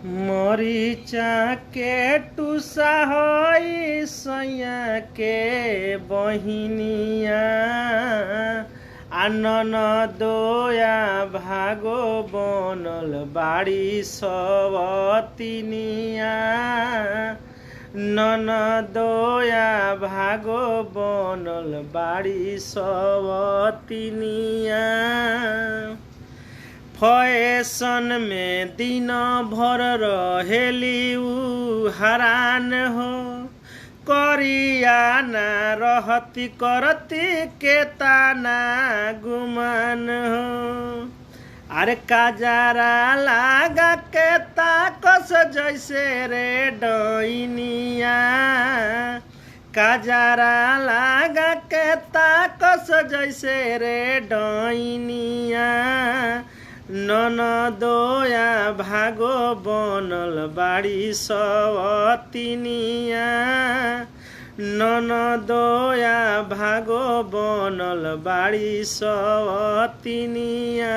मरीचा के टूसा हई सैया के बहिनिया आनन दोया भागो बनल बाड़ी सवतिनिया नन दोया भागो बनल बाड़ी सवतिनिया फैशन में दिन भर रहेली हरान हो करिया ना रहती करती के ताना गुमान हो अरे काजरा लागा के ताकस जैसे रे डइनिया काजरा लागा के ताकस जैसे रे डइनिया ननदोया भागो बनल बाड़ी सवतिनिया ननदोया भागो बनल बाड़ी सवतिनिया।